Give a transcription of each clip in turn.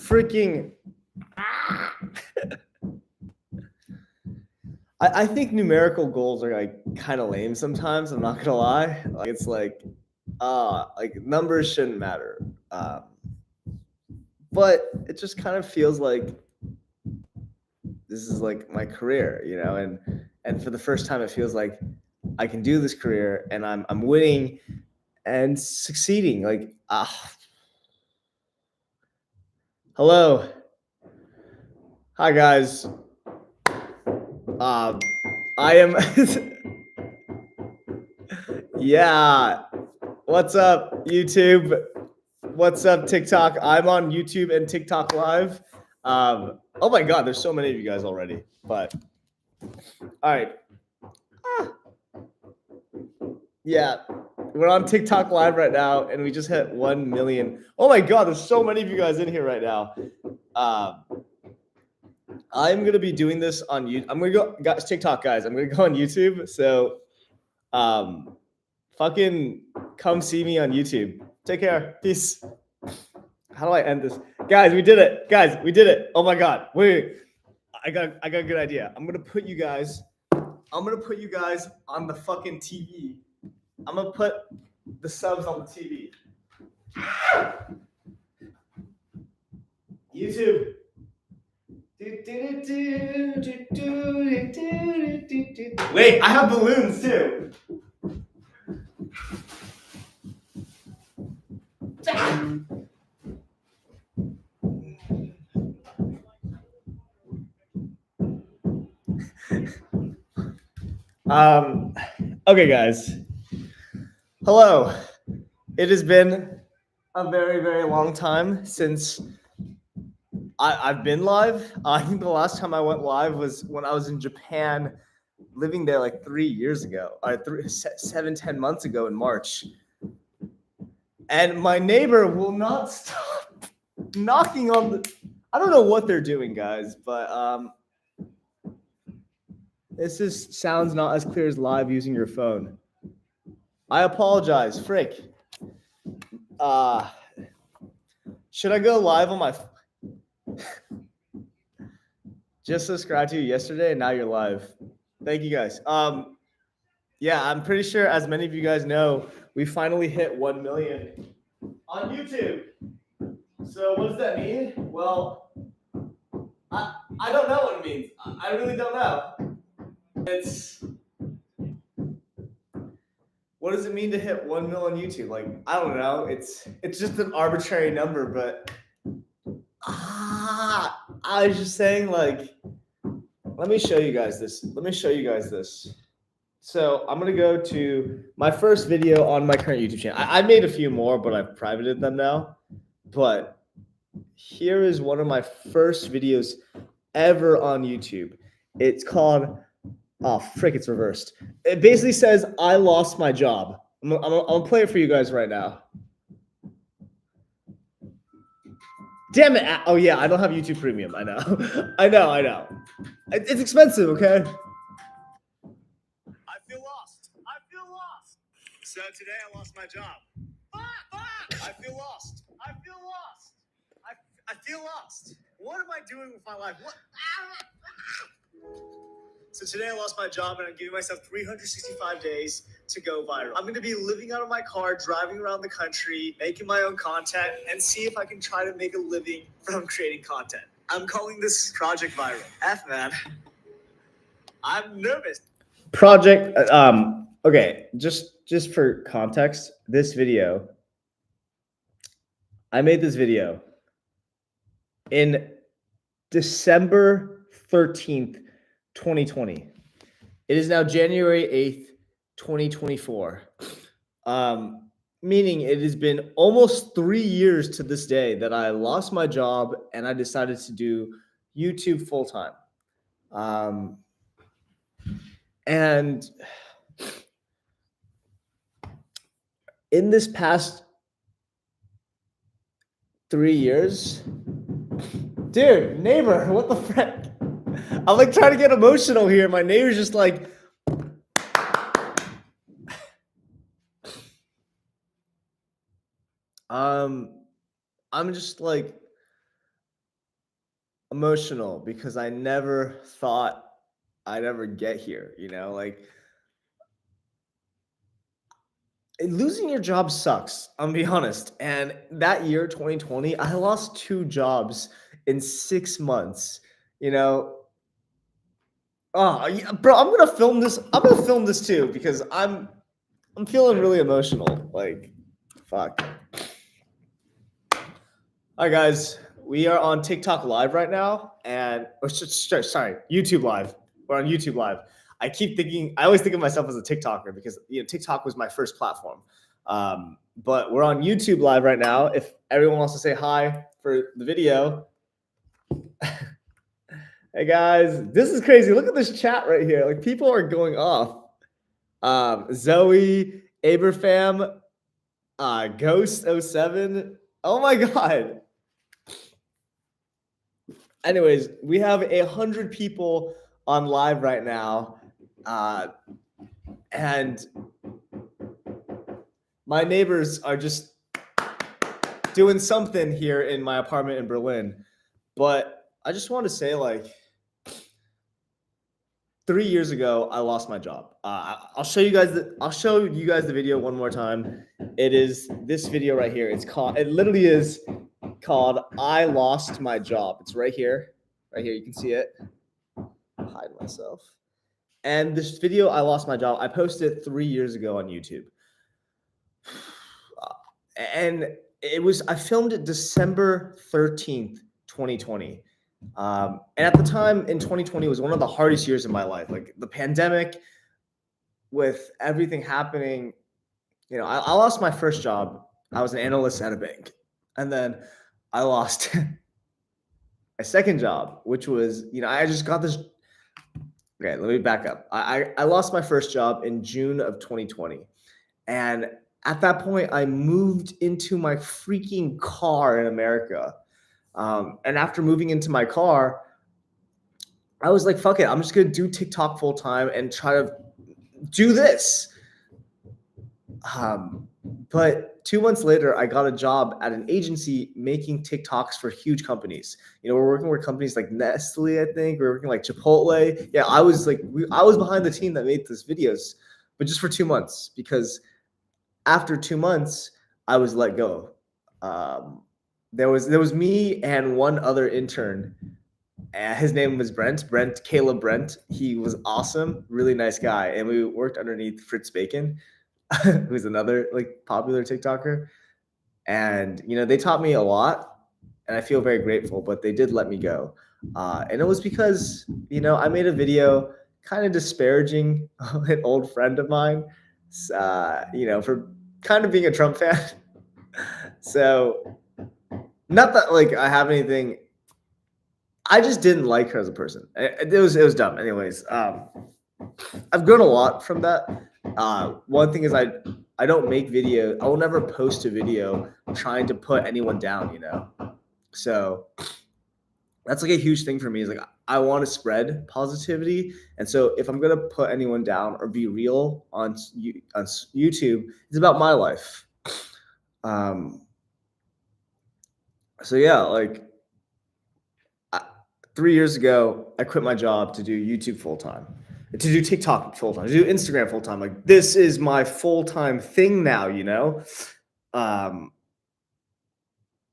freaking. I think numerical goals are like kind of lame sometimes. I'm not gonna lie. Like it's like numbers shouldn't matter. But it just kind of feels like this is like my career, and for the first time it feels like I can do this career and I'm winning and succeeding. Like hello. Hi guys. I am yeah. What's up, YouTube? What's up, TikTok? I'm on YouTube and TikTok Live. Oh my God, there's so many of you guys already. But all right, yeah, we're on TikTok Live right now, and we just hit 1 million. Oh my God, there's so many of you guys in here right now. I'm gonna be doing this on YouTube. I'm gonna go, guys, TikTok guys. I'm gonna go on YouTube. So, fucking come see me on YouTube. Take care. Peace. How do I end this? Guys, we did it. Guys, we did it. Oh my God. Wait. I got a good idea. I'm gonna put you guys on the fucking TV. I'm gonna put the subs on the TV. YouTube. Wait, I have balloons too. Okay, guys. Hello. It has been a very, very long time since I've been live. I think the last time I went live was when I was in Japan, living there like 3 years ago, 10 months ago in March. And my neighbor will not stop knocking on the. I don't know what they're doing, guys, but this just sounds not as clear as live using your phone. I apologize, frick. Should I go live on my? Just subscribed to you yesterday, and now you're live. Thank you, guys. Yeah, I'm pretty sure, as many of you guys know, we finally hit 1 million on YouTube. So what does that mean? Well, I don't know what it means. I really don't know. What does it mean to hit 1 mil on YouTube? Like, I don't know. It's just an arbitrary number, but I was just saying, like, let me show you guys this. So I'm gonna go to my first video on my current YouTube channel. I made a few more, but I've privated them now. But here is one of my first videos ever on YouTube. It's called, oh frick, it's reversed. It basically says I lost my job. I'm gonna play it for you guys right now. Damn it! Oh yeah, I don't have YouTube Premium. I know. I know. It's expensive, okay? I feel lost. So today I lost my job. Fuck! I feel lost. I feel lost. What am I doing with my life? What? So today I lost my job and I'm giving myself 365 days to go viral. I'm going to be living out of my car, driving around the country, making my own content, and see if I can try to make a living from creating content. I'm calling this Project Viral. Man. I'm nervous. Project, okay, just for context, this video, I made this video in December 13th, 2020. It is now January 8th, 2024. Meaning it has been almost 3 years to this day that I lost my job and I decided to do YouTube full time. And in this past 3 years, dude, neighbor, what the frick? I'm like trying to get emotional here. My neighbor's just like, I'm just like, emotional because I never thought I'd ever get here, you know? Like, losing your job sucks, I'm gonna be honest. And that year, 2020, I lost 2 jobs in 6 months, you know? Oh, yeah, bro, I'm gonna film this too because I'm feeling really emotional. Like, fuck. Hi guys, we are on TikTok Live right now, and sorry, YouTube Live. We're on YouTube Live. I always think of myself as a TikToker because TikTok was my first platform. But we're on YouTube Live right now. If everyone wants to say hi for the video, hey guys, this is crazy. Look at this chat right here. Like people are going off. Zoe, Aberfam, Ghost07. Oh my god. Anyways, we have 100 people on live right now, and my neighbors are just doing something here in my apartment in Berlin. But I just want to say, like, 3 years ago, I lost my job. I'll show you guys the video one more time. It is this video right here. It literally is called "I Lost My Job." It's right here. Right here, you can see it. Hide myself. And this video, I lost my job. I posted it 3 years ago on YouTube. And I filmed it December 13th, 2020. And at the time in 2020 was one of the hardest years of my life. Like the pandemic, with everything happening, I lost my first job. I was an analyst at a bank. And then I lost my second job, which was, I just got this. Okay, let me back up. I lost my first job in June of 2020. And at that point, I moved into my freaking car in America. And after moving into my car, I was like, fuck it. I'm just going to do TikTok full time and try to do this. But 2 months later, I got a job at an agency making TikToks for huge companies. We're working with companies like Nestle, I think. We're working like Chipotle. Yeah, I was behind the team that made these videos, but just for 2 months because after 2 months, I was let go. There was me and one other intern. His name was Caleb Brent. He was awesome, really nice guy, and we worked underneath Fritz Bacon, who's another like popular TikToker. And they taught me a lot, and I feel very grateful. But they did let me go, and it was because I made a video kind of disparaging an old friend of mine, for kind of being a Trump fan. So, not that like I have anything. I just didn't like her as a person. It was dumb. Anyways, I've grown a lot from that. One thing is I don't make video. I will never post a video trying to put anyone down. So that's like a huge thing for me. Is like I want to spread positivity, and so if I'm gonna put anyone down or be real on YouTube, it's about my life. So yeah, like 3 years ago, I quit my job to do YouTube full time, to do TikTok full time, to do Instagram full time. Like this is my full time thing now,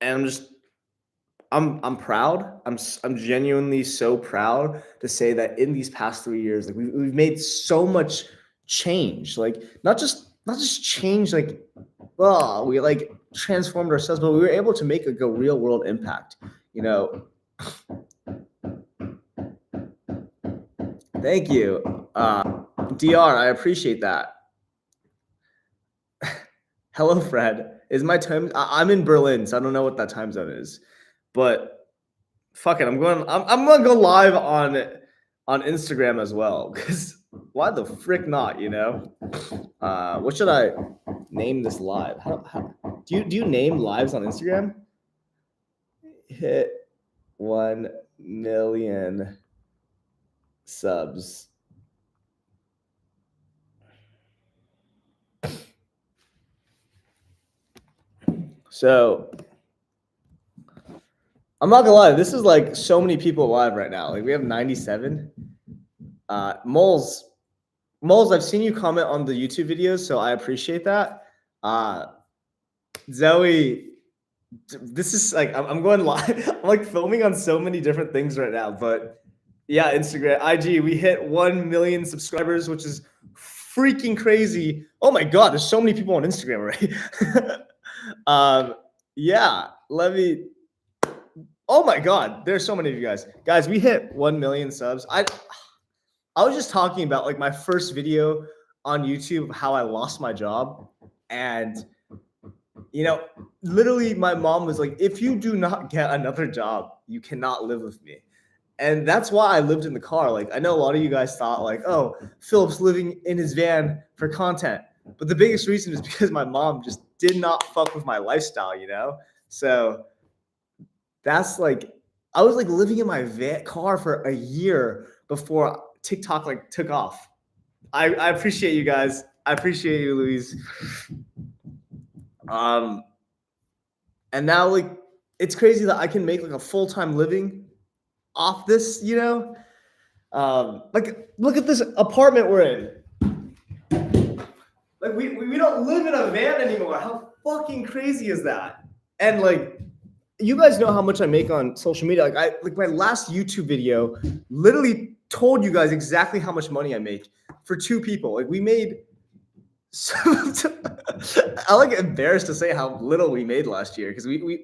and I'm proud. I'm genuinely so proud to say that in these past 3 years, like we've made so much change. Like not just change. Like we like transformed ourselves, but we were able to make a real world impact. Thank you. DR, I appreciate that. Hello, Fred. Is my time? I'm in Berlin, so I don't know what that time zone is. But fuck it, I'm gonna go live on Instagram as well. Because why the frick not? What should I name this live? How do you name lives on Instagram? Hit 1 million subs. So I'm not gonna lie, this is like so many people live right now. Like we have 97. Moles, I've seen you comment on the YouTube videos, so I appreciate that. Zoe, this is like I'm going live. I'm like filming on so many different things right now, but yeah, Instagram, IG, we hit 1 million subscribers, which is freaking crazy. Oh my god, there's so many people on Instagram already. Yeah, let me. Oh my god, there's so many of you guys. Guys, we hit 1 million subs. I was just talking about like my first video on YouTube of how I lost my job, and you know, literally my mom was like, if you do not get another job, you cannot live with me. And that's why I lived in the car. Like I know a lot of you guys thought like, oh, Philip's living in his van for content. But the biggest reason is because my mom just did not fuck with my lifestyle, you know? So that's like I was like living in my car for a year before TikTok like took off. I appreciate you guys. I appreciate you, Louise. And now like it's crazy that I can make like a full-time living off this, you know? Like look at this apartment we're in. Like we don't live in a van anymore. How fucking crazy is that? And like you guys know how much I make on social media. Like my last YouTube video literally told you guys exactly how much money I make for two people. Like we made I'm like embarrassed to say how little we made last year because we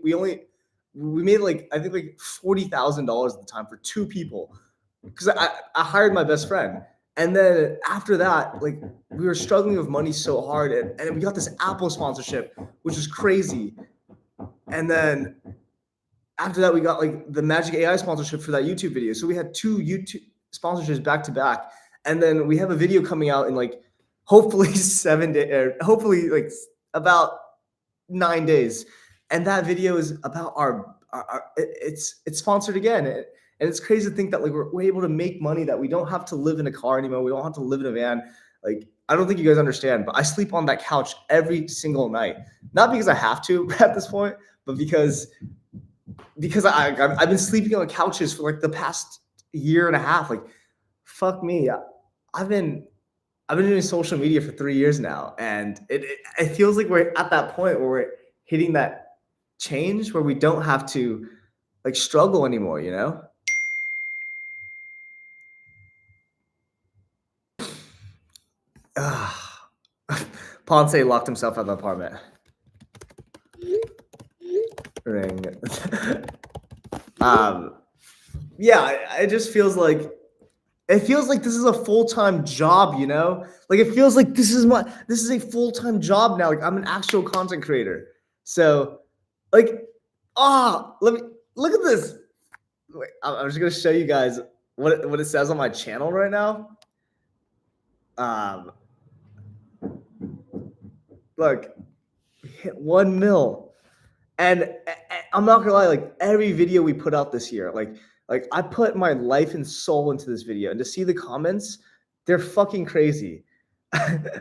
made like I think like $40,000 at the time for two people because I hired my best friend. And then after that, like we were struggling with money so hard, and we got this Apple sponsorship, which was crazy. And then after that, we got like the Magic AI sponsorship for that YouTube video. So we had two YouTube sponsorships back to back. And then we have a video coming out in like hopefully 7 days, or hopefully like about 9 days. And that video is about our it's sponsored again. And it's crazy to think that like we're able to make money, that we don't have to live in a car anymore. We don't have to live in a van. Like, I don't think you guys understand, but I sleep on that couch every single night. Not because I have to at this point, but because I've been sleeping on couches for like the past year and a half. Like, fuck me. I've been doing social media for 3 years now, and it feels like we're at that point where we're hitting that change where we don't have to like struggle anymore, you know? Ponce locked himself out of the apartment. Ring. Yeah, it just feels like this is a full-time job, you know? Like it feels like this is a full-time job now. Like I'm an actual content creator. So like let me look at this. Wait, I'm just gonna show you guys what it says on my channel right now. Look, we hit 1 mil. And I'm not gonna lie, like every video we put out this year, like I put my life and soul into this video, and to see the comments, they're fucking crazy. And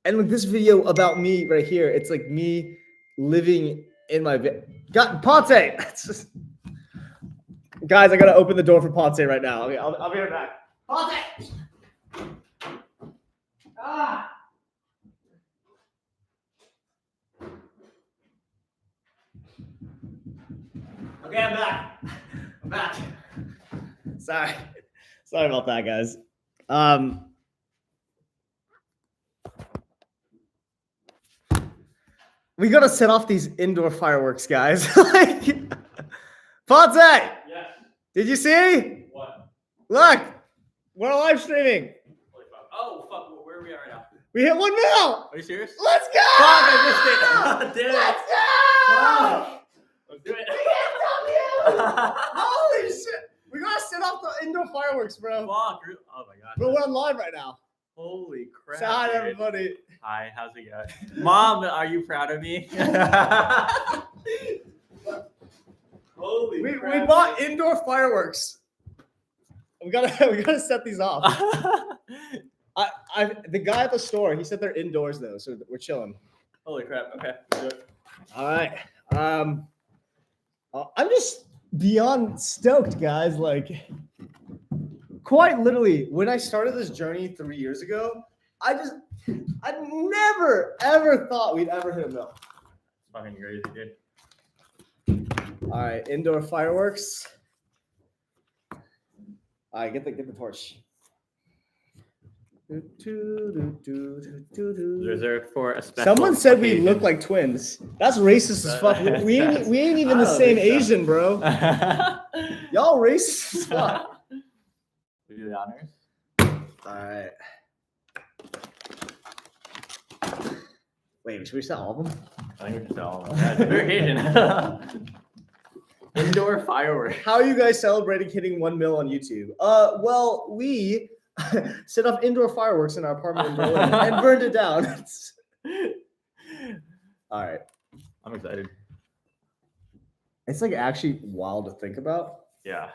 like this video about me right here, it's like me living in my God, Ponce. Just, guys, I gotta open the door for Ponce right now. Okay, I'll be right back. Ponce. Okay, I'm back. I'm back. Sorry about that, guys. We gotta set off these indoor fireworks, guys. Like, Ponce! Yes. Did you see? What? Look, we're live streaming. Oh, fuck. Where are we at right now? We hit 1 mil. Are you serious? Let's go! Fuck, I missed it. Damn it. Let's go! Fuck. Let's do it. We can't stop you! Holy shit! We gotta set off the indoor fireworks, bro. Fuck. Oh my god. But we're on live right now. Holy crap. Say hi, dude. everybody. Hi, how's it going? Mom, are you proud of me? Holy We crap. bought indoor fireworks. We gotta set these off. The guy at the store, he said they're indoors though, so we're chilling. Holy crap. Okay. Do it. All right. I'm just beyond stoked, guys. Like, quite literally, when I started this journey 3 years ago, I never ever thought we'd ever hit a mil. It's fucking crazy, dude. All right, indoor fireworks. All right, get the torch. Reserved for a special. Someone said we occasion. look like twins. That's racist as fuck. We ain't even I the don't same think so. Asian, bro. Y'all racist as fuck. We do the honors. All right. Wait, should we sell all of them? I think we should tell them. Yeah, it's a big occasion. Indoor fireworks. How are you guys celebrating hitting 1 mil on YouTube? Well, we set up indoor fireworks in our apartment in Berlin and burned it down. All right. I'm excited. It's like actually wild to think about. Yeah.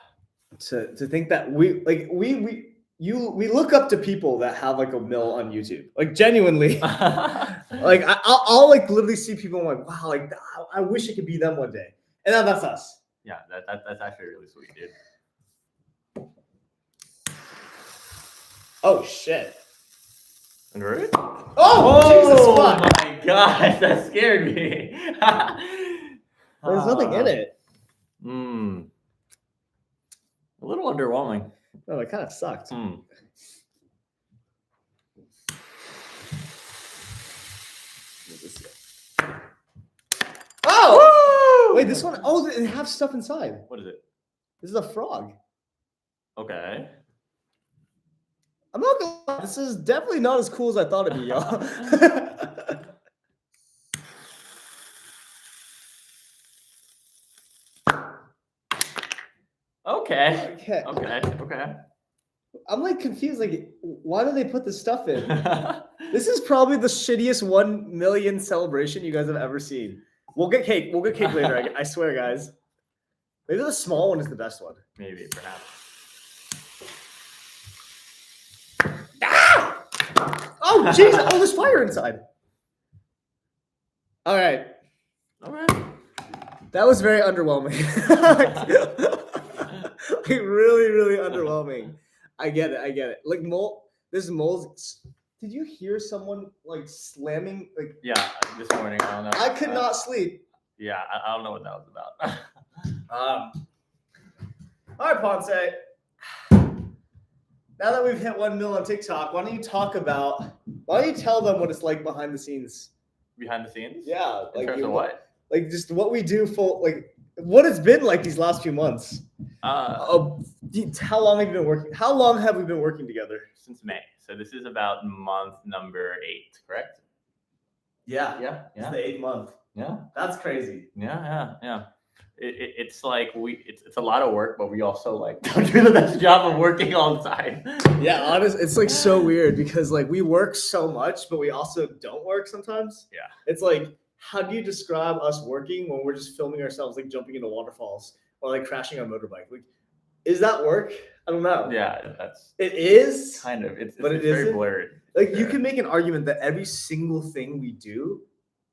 To think that we look up to people that have like a mil on YouTube. Like genuinely. Like I'll like literally see people. I'm like, wow, like I wish it could be them one day. And that's us. Yeah, that's actually really sweet, dude. Oh shit. Inverted? Oh, Jesus fuck. My gosh, that scared me. There's nothing in it. A little underwhelming. No, it kind of sucked. Oh! Wait, this one. Oh, it has stuff inside. What is it? This is a frog. Okay. I'm not gonna lie, this is definitely not as cool as I thought it'd be, y'all. Okay. Okay. Okay. I'm like confused. Like, why do they put this stuff in? This is probably the shittiest 1 million celebration you guys have ever seen. We'll get cake. We'll get cake later. I swear, guys. Maybe the small one is the best one. Maybe, perhaps. Ah! Oh, jeez. Oh, there's fire inside. All right. That was very underwhelming. Like, really underwhelming. I get it. Like there's moles. Did you hear someone like slamming? Like, Yeah, this morning, I don't know. I could not sleep. Yeah, I don't know what that was about. All right, Ponce. Now that we've hit 1 mil on TikTok, why don't you tell them what it's like behind the scenes? Behind the scenes? Yeah, In terms of what? Like just what we do for like what it's been like these last few months. How long have you been working? How long have we been working together? Since May. So this is about month number 8, correct? Yeah. It's the 8th month. Yeah. That's crazy. Yeah. It's like it's a lot of work, but we also like don't do the best job of working all the time. Yeah, honestly, it's like so weird because like we work so much, but we also don't work sometimes. Yeah. It's like, how do you describe us working when we're just filming ourselves like jumping into waterfalls or like crashing on a motorbike? Like, is that work? I don't know. Yeah, It is kind of it's But it very isn't? blurred. like you can make an argument that every single thing we do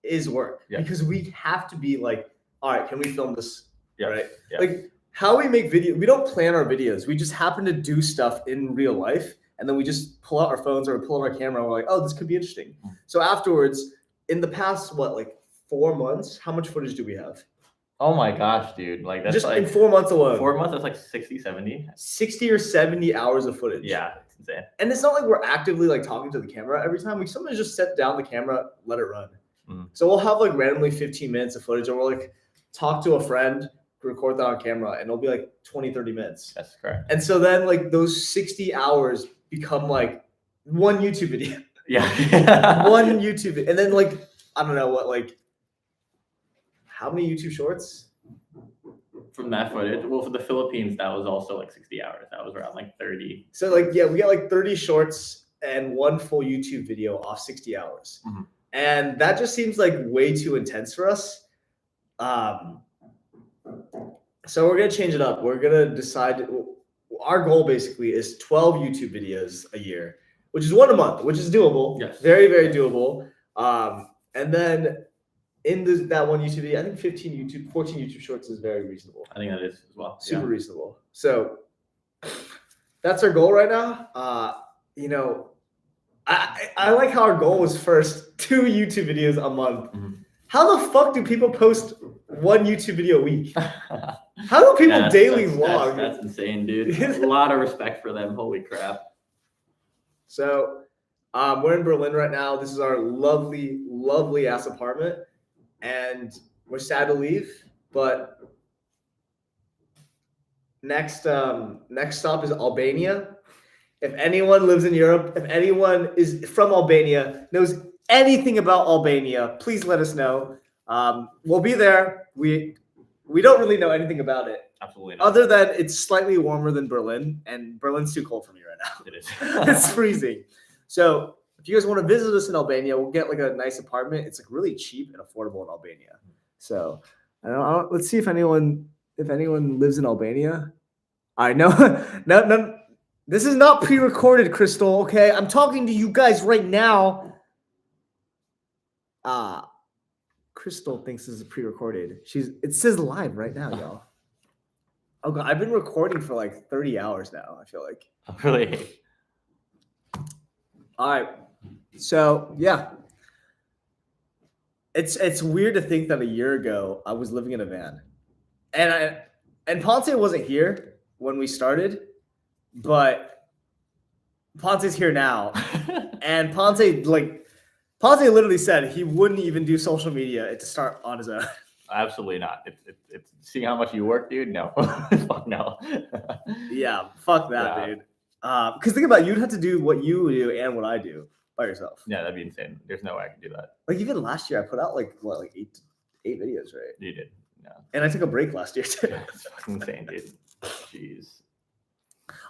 is work because we have to be like, all right, can we film this? Yeah. Right. Yeah. Like how we make videos, we don't plan our videos. We just happen to do stuff in real life, and then we just pull out our phones or pull out our camera. And we're like, oh, this could be interesting. So afterwards, in the past, 4 months? How much footage do we have? Oh my gosh, dude. Like that's Just like in 4 months alone. 4 months, that's like 60, 70. 60 or 70 hours of footage. Yeah, it's insane. And it's not like we're actively like talking to the camera every time. We sometimes just set down the camera, let it run. So we'll have like randomly 15 minutes of footage, or we'll like talk to a friend, record that on camera, and it'll be like 20, 30 minutes. That's correct. And so then like those 60 hours become like one YouTube video. Yeah. One YouTube video. And then like, I don't know what, like, how many YouTube shorts? From that footage. Well, for the Philippines, that was also like 60 hours. That was around like 30. So like, yeah, we got like 30 shorts and one full YouTube video off 60 hours. And that just seems like way too intense for us. So we're going to change it up. We're going to decide, our goal basically is 12 YouTube videos a year, which is 1 a month, which is doable. Yes. Very, very doable. And then in that one YouTube video, I think 14 YouTube shorts is very reasonable. I think that is as well. Super reasonable. So that's our goal right now. I like how our goal was first 2 YouTube videos a month. Mhm. How the fuck do people post 1 YouTube video a week? How do people daily vlog? That's insane, dude. A lot of respect for them. Holy crap. So we're in Berlin right now. This is our lovely, lovely ass apartment. And we're sad to leave, but next stop is Albania. If anyone lives in Europe, if anyone is from Albania, knows anything about Albania, please let us know. We'll be there. We don't really know anything about it. Absolutely not. Other than it's slightly warmer than Berlin, and Berlin's too cold for me right now. It is. It's freezing. So if you guys want to visit us in Albania, we'll get like a nice apartment. It's like really cheap and affordable in Albania. So let's see if anyone lives in Albania. I know. No. This is not pre-recorded, Crystal. Okay, I'm talking to you guys right now. Crystal thinks this is pre-recorded. It says live right now, y'all. Oh god, I've been recording for like 30 hours now. I feel like. Really. All right. So yeah, it's weird to think that a year ago I was living in a van, and Ponce wasn't here when we started, but Ponce's here now, and Ponce literally said he wouldn't even do social media to start on his own. Absolutely not. It's see how much you work, dude. No, fuck no. Yeah, fuck that, Yeah. dude. Because think about it, you'd have to do what you do and what I do by yourself. Yeah, that'd be insane. There's no way I can do that. Like even last year, I put out like 8 videos, right? You did. Yeah. And I took a break last year too. It's fucking insane, dude. Jeez.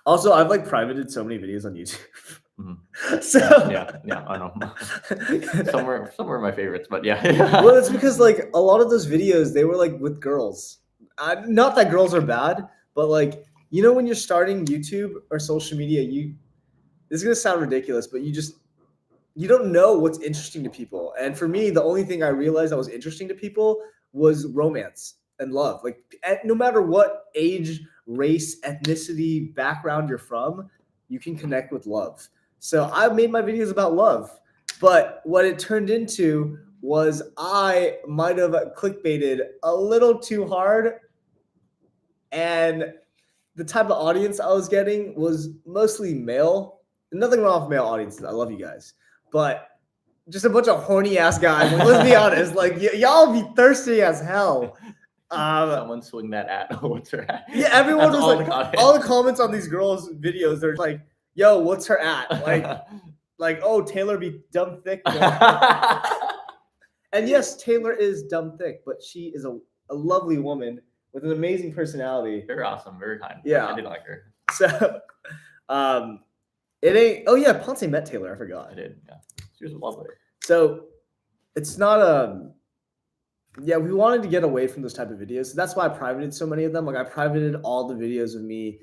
Also, I've like privated so many videos on YouTube. Mhm. So Yeah, I know. Some were my favorites, but yeah. well, it's because like a lot of those videos they were like with girls. Not that girls are bad, but like when you're starting YouTube or social media, this is gonna sound ridiculous, but you don't know what's interesting to people. And for me, the only thing I realized that was interesting to people was romance and love. Like no matter what age, race, ethnicity, background you're from, you can connect with love. So I made my videos about love, but what it turned into was I might have clickbaited a little too hard, and the type of audience I was getting was mostly male. Nothing wrong with male audiences. I love you guys, but just a bunch of horny ass guys. Like, let's be honest. Like y'all be thirsty as hell. Someone swing that at. What's her at? Yeah, everyone That's was like, all the comments on these girls' videos, they're like, "Yo, what's her at?" Like, "Oh, Taylor be dumb thick." And yes, Taylor is dumb thick, but she is a lovely woman with an amazing personality. Very awesome, very kind. Yeah. I did like her. So, it ain't. Oh yeah, Ponce met Taylor. I forgot. I did. Yeah, she was lovely. So, it's not yeah, we wanted to get away from those type of videos. So that's why I privated so many of them. Like I privated all the videos of me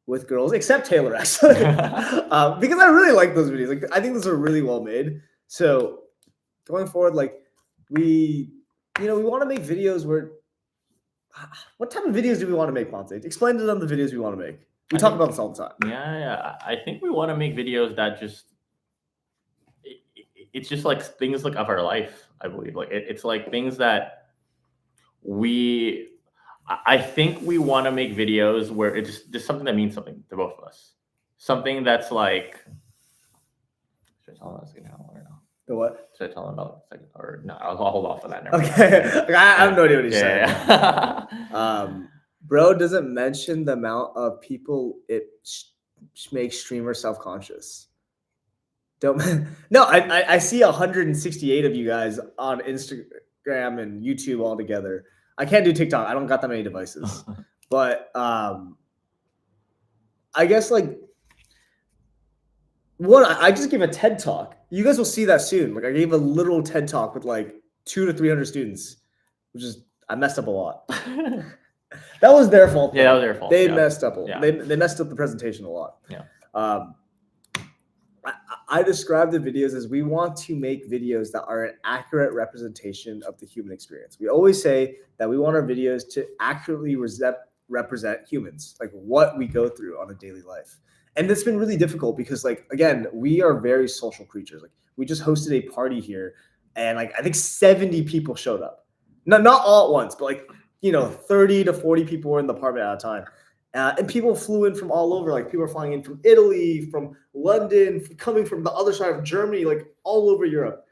with girls, except Taylor actually, because I really like those videos. Like I think those are really well made. So going forward, like we want to make videos where. What type of videos do we want to make, Ponce? Explain to them the videos we want to make. We talk about this all the time. Yeah. I think we want to make videos that just. It's just like things like of our life. I believe like it's like things that I think we want to make videos where it's just something that means something to both of us. Something that's like. Should I tell them that's gonna happen or no? The what? Should I tell them about it? Or no? I'll hold off on that. Never mind. Okay, I have no idea what he's saying. Yeah. Bro doesn't mention the amount of people it makes streamers self-conscious. Don't no, I see 168 of you guys on Instagram and YouTube all together. I can't do TikTok. I don't got that many devices. But I guess like I just gave a TED talk. You guys will see that soon. Like I gave a little TED talk with like 200 to 300 students, which is I messed up a lot. That was their fault. Yeah, that was their fault. They yeah. messed up. Yeah. They messed up the presentation a lot. Yeah. I describe the videos as we want to make videos that are an accurate representation of the human experience. We always say that we want our videos to accurately represent humans, like what we go through on a daily life. And it's been really difficult because, like, again, we are very social creatures. Like, we just hosted a party here, and like I think 70 people showed up. Not all at once, but like 30 to 40 people were in the apartment at a time. And people flew in from all over. Like, people are flying in from Italy, from London, coming from the other side of Germany, like all over Europe.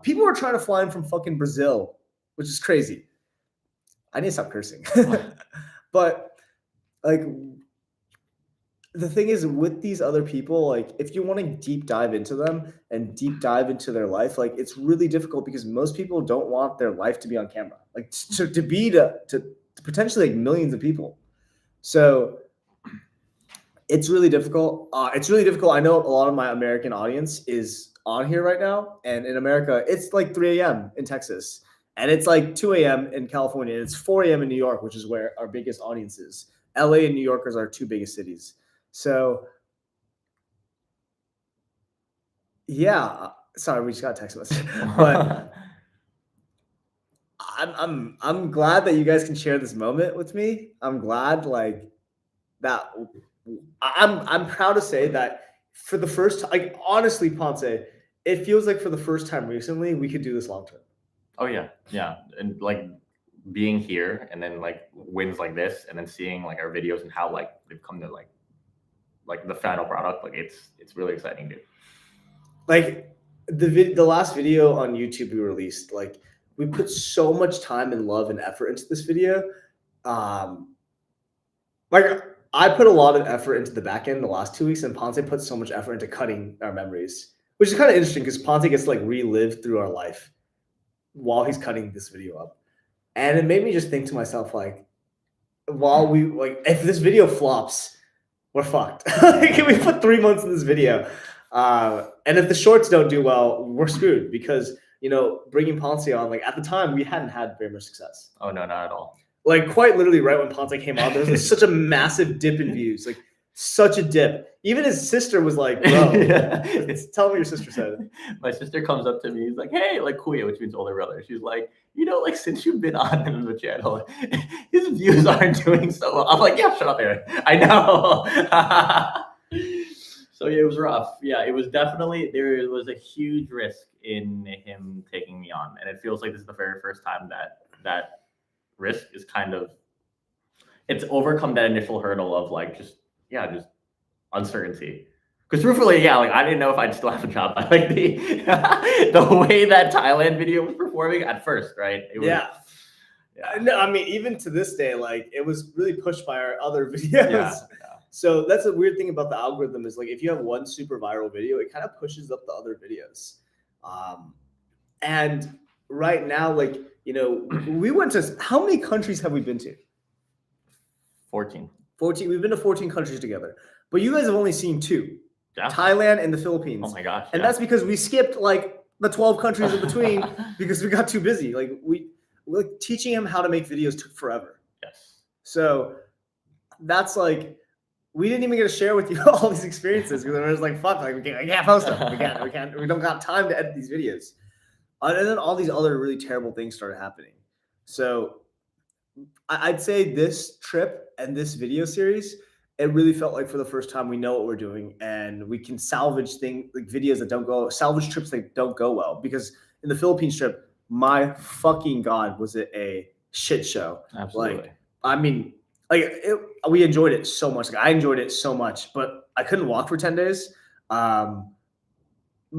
People were trying to fly in from fucking Brazil, which is crazy. I need to stop cursing. But like, the thing is, with these other people, like, if you want to deep dive into them and deep dive into their life, like, it's really difficult because most people don't want their life to be on camera, like to potentially like millions of people. So it's really difficult. It's really difficult. I know a lot of my American audience is on here right now, and in America, it's like 3 a.m. in Texas, and it's like 2 a.m. in California, and it's 4 a.m. in New York, which is where our biggest audience is. LA and New York are our two biggest cities. So yeah, sorry, we just got a text message, but I'm glad that you guys can share this moment with me. I'm glad like that. I'm proud to say that for the first time, like, honestly, Ponce, it feels like for the first time recently we could do this long term. Oh yeah, and like being here and then like wins like this, and then seeing like our videos and how like they've come to like the final product, like it's really exciting, dude. Like the last video on YouTube we released, like, we put so much time and love and effort into this video. Like, I put a lot of effort into the back end the last 2 weeks, and Ponce put so much effort into cutting our memories, which is kind of interesting because Ponce gets to like relive through our life while he's cutting this video up. And it made me just think to myself, like, while we like, if this video flops, we're fucked. Like, we put 3 months in this video. And if the shorts don't do well, we're screwed because, bringing Ponce on, like, at the time, we hadn't had very much success. Oh, no, not at all. Like, quite literally, right when Ponce came on, there was such a massive dip in views. Like, such a dip. Even his sister was like, bro, tell me what your sister said. My sister comes up to me. He's like, hey, like Kuya, which means older brother. She's like, like since you've been on the channel, his views aren't doing so well. I'm like, yeah, shut up, Aaron. I know. So yeah, it was rough. Yeah, it was definitely, there was a huge risk in him taking me on. And it feels like this is the very first time that risk is kind of, it's overcome that initial hurdle of like, just uncertainty. Because truthfully, yeah, like I didn't know if I'd still have a job. Like the way that Thailand video was performing at first, right? It was, yeah. No, I mean, even to this day, like, it was really pushed by our other videos. Yeah. So that's a weird thing about the algorithm is, like, if you have one super viral video, it kind of pushes up the other videos. And right now, like, we went to, how many countries have we been to? 14. We've been to 14 countries together, but you guys have only seen 2. Yeah. Thailand and the Philippines. Oh my gosh. And that's because we skipped like the 12 countries in between because we got too busy. Like, like, teaching him how to make videos took forever. Yes. So that's like, we didn't even get to share with you all these experiences because it was like, fuck, like, I can't post them. We don't got time to edit these videos. And then all these other really terrible things started happening. So I'd say this trip and this video series, it really felt like for the first time we know what we're doing and we can salvage things, like videos that salvage trips that don't go well. Because in the Philippines trip, my fucking God, was it a shit show. Absolutely. Like, I mean, like, we enjoyed it so much. Like, I enjoyed it so much, but I couldn't walk for 10 days.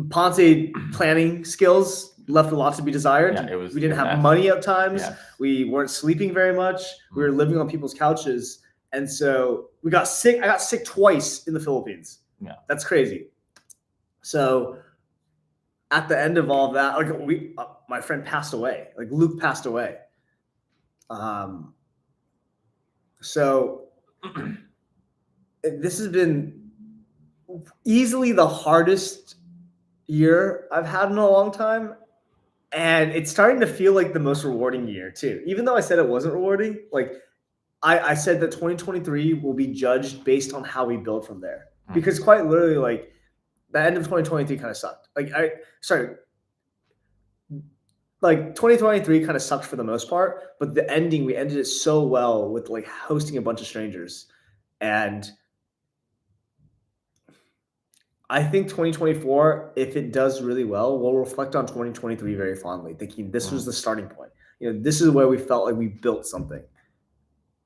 Ponce planning skills left a lot to be desired. Yeah, we didn't have money at times. Yeah. We weren't sleeping very much. We were living on people's couches. And so we got sick. I got sick twice in the Philippines. Yeah. That's crazy. So at the end of all of that, like, my friend passed away. Like, Luke passed away. So this has been easily the hardest year I've had in a long time. And it's starting to feel like the most rewarding year too. Even though I said it wasn't rewarding, like, I said that 2023 will be judged based on how we build from there. Because quite literally, like, the end of 2023 kind of sucked. Like 2023 kind of sucked for the most part, but the ending, we ended it so well with like hosting a bunch of strangers. And I think 2024, if it does really well, we'll reflect on 2023 very fondly, thinking this was the starting point. This is where we felt like we built something.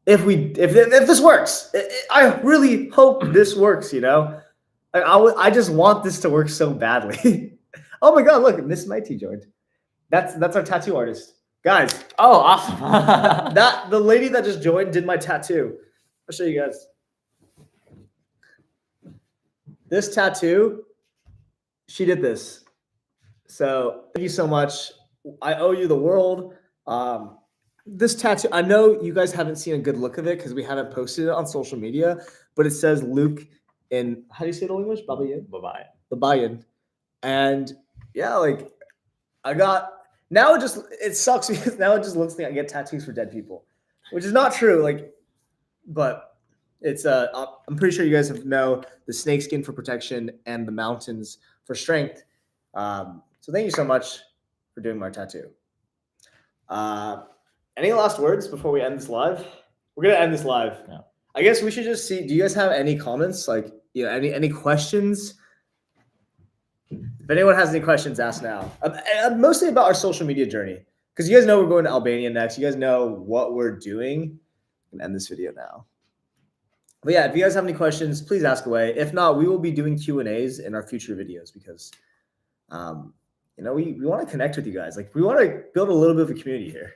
If this works, I really hope this works. I just want this to work so badly. Oh my God! Look, Miss Mighty joined. That's our tattoo artist, guys. Oh, awesome! The lady that just joined did my tattoo. I'll show you guys. This tattoo, she did this. So thank you so much. I owe you the world. This tattoo, I know you guys haven't seen a good look of it because we haven't posted it on social media, but it says Luke in, how do you say it in English? Babayan? Babayan. And yeah, like now it sucks because now it just looks like I get tattoos for dead people, which is not true. But it's I'm pretty sure you guys know the snake skin for protection and the mountains for strength. So thank you so much for doing my tattoo. Any last words before we end this live? We're gonna end this live. Yeah. I guess we should just see. Do you guys have any comments? Any questions? If anyone has any questions, ask now. Mostly about our social media journey, because you guys know we're going to Albania next. You guys know what we're doing. I'm gonna end this video now. But yeah, if you guys have any questions, please ask away. If not, we will be doing Q&As in our future videos because, we want to connect with you guys. Like, we want to build a little bit of a community here.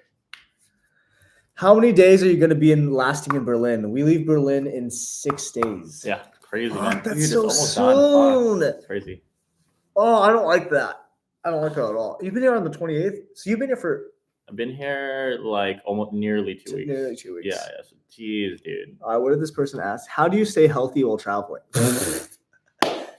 How many days are you going to be lasting in Berlin? We leave Berlin in 6 days. Yeah, crazy, man. That's so soon. That's crazy. Oh, I don't like that. I don't like that at all. You've been here on the 28th? So you've been here for... I've been here like almost nearly 2 weeks. Nearly 2 weeks. Yeah. So, geez, dude. All right, what did this person ask? How do you stay healthy while traveling?